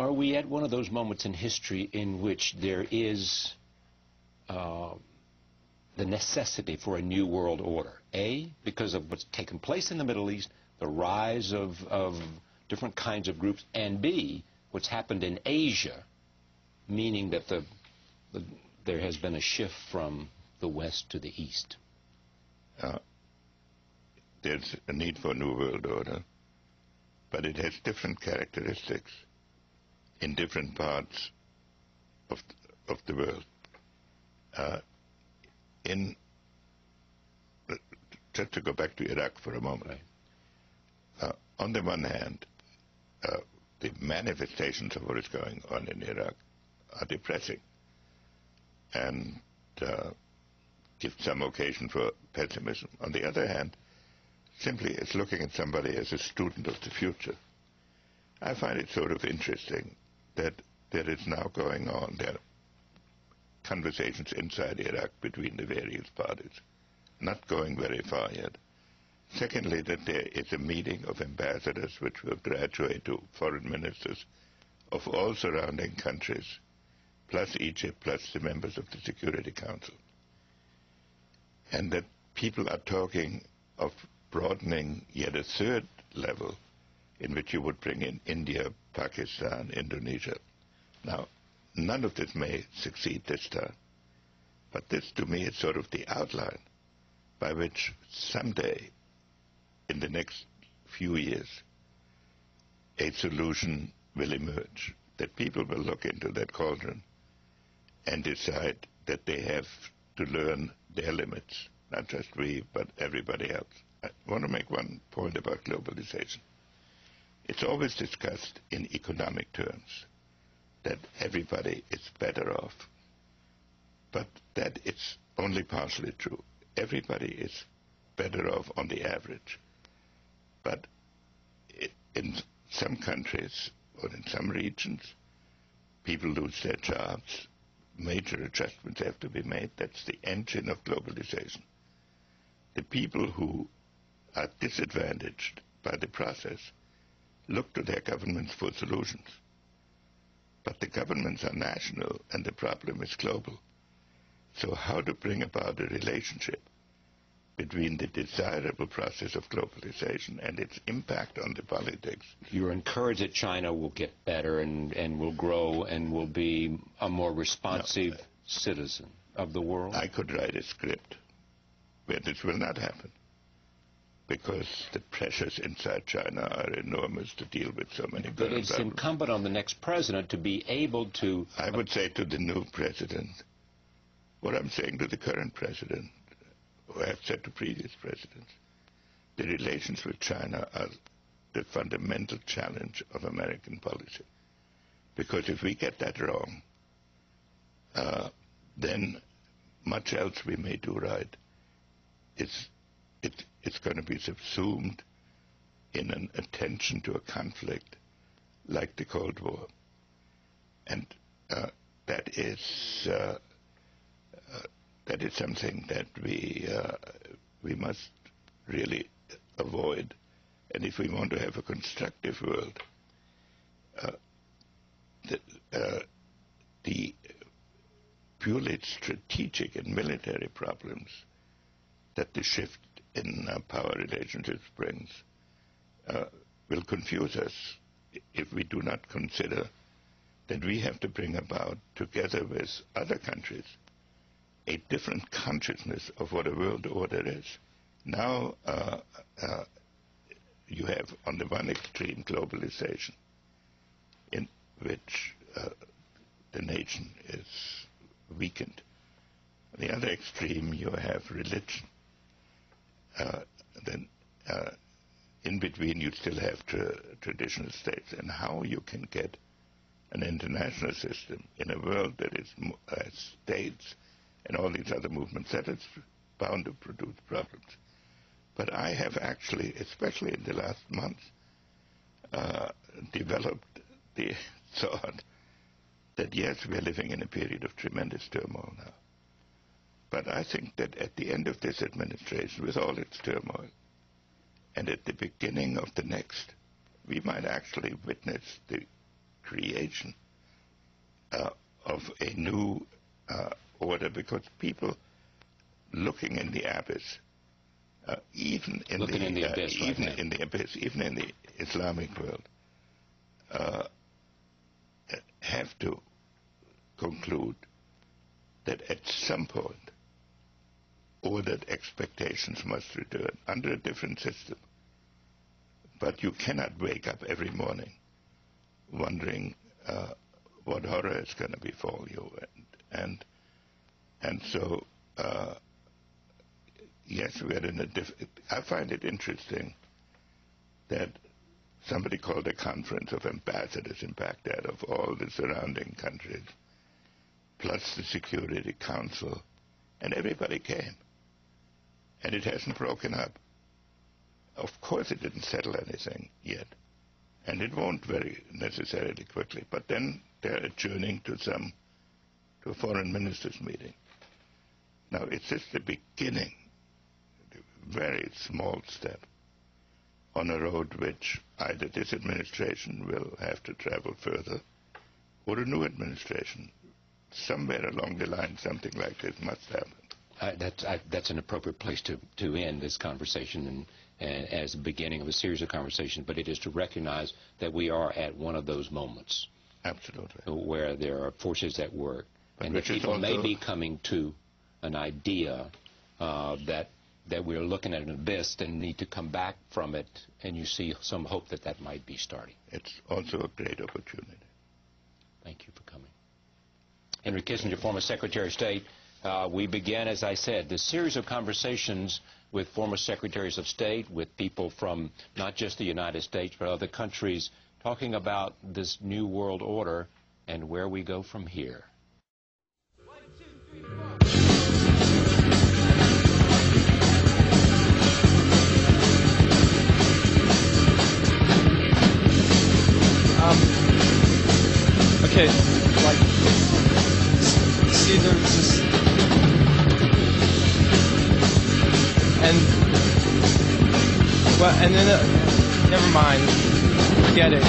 Are we at one of those moments in history in which there is the necessity for a new world order? A, because of what's taken place in the Middle East, the rise of different kinds of groups, and B, what's happened in Asia, meaning that there has been a shift from the West to the East. There's a need for a new world order, but it has different characteristics in different parts of the world. Just to go back to Iraq for a moment. Right. On the one hand, the manifestations of what is going on in Iraq are depressing and give some occasion for pessimism. On the other hand, simply as looking at somebody as a student of the future, I find it sort of interesting that there is now going on there conversations inside Iraq between the various parties, not going very far yet. Secondly, that there is a meeting of ambassadors which will graduate to foreign ministers of all surrounding countries, plus Egypt, plus the members of the Security Council. And that people are talking of broadening yet a third level in which you would bring in India, Pakistan, Indonesia. Now, none of this may succeed this time, but this to me is sort of the outline by which someday in the next few years a solution will emerge, that people will look into that cauldron and decide that they have to learn their limits, not just we, but everybody else. I want to make one point about globalization. It's always discussed in economic terms, that everybody is better off. But that is only partially true. Everybody is better off on the average. But in some countries or in some regions, people lose their jobs. Major adjustments have to be made. That's the engine of globalization. The people who are disadvantaged by the process look to their governments for solutions. But the governments are national and the problem is global. So how to bring about a relationship between the desirable process of globalization and its impact on the politics? You're encouraged that China will get better and will grow and will be a more responsive citizen of the world? I could write a script where this will not happen, because the pressures inside China are enormous to deal with so many But it's problems. incumbent on the next president to be able to... I would say to the new president what I'm saying to the current president, or I have said to previous presidents. The relations with China are the fundamental challenge of American policy. Because if we get that wrong, then much else we may do right. It's going to be subsumed in an attention to a conflict like the Cold War. And that is something that we must really avoid. And if we want to have a constructive world, the purely strategic and military problems that the shift in power relationships brings will confuse us if we do not consider that we have to bring about, together with other countries, a different consciousness of what a world order is. Now you have on the one extreme globalization, in which the nation is weakened. On the other extreme you have religion. Then in between you still have traditional states. And how you can get an international system in a world that is states and all these other movements, that is bound to produce problems. But I have actually, especially in the last month, developed the thought that yes, we are living in a period of tremendous turmoil now. But I think that at the end of this administration, with all its turmoil, and at the beginning of the next, we might actually witness the creation creation of a new order, because people looking in the abyss, even in the Islamic world, have to conclude that at some point ordered expectations must return under a different system. But you cannot wake up every morning wondering what horror is going to befall you. And so, yes, we are in a I find it interesting that somebody called a conference of ambassadors in Baghdad of all the surrounding countries, plus the Security Council, and everybody came. And it hasn't broken up. Of course it didn't settle anything yet, and it won't very necessarily quickly, but then they're adjourning to a foreign ministers meeting. Now, it's just the beginning, a very small step on a road which either this administration will have to travel further, or a new administration. Somewhere along the line, something like this must happen. That's an appropriate place to end this conversation and as the beginning of a series of conversations, but it is to recognize that we are at one of those moments. Absolutely. Where there are forces at work, but and that people may be coming to an idea that we're looking at an abyss and need to come back from it, and you see some hope that that might be starting. It's also a great opportunity. Thank you for coming. Henry Kissinger, former Secretary of State. We began, as I said, this series of conversations with former secretaries of state, with people from not just the United States, but other countries, talking about this new world order and where we go from here. 1, 2, 3, 4. Okay, like, see, there's this, and then, never mind, forget it.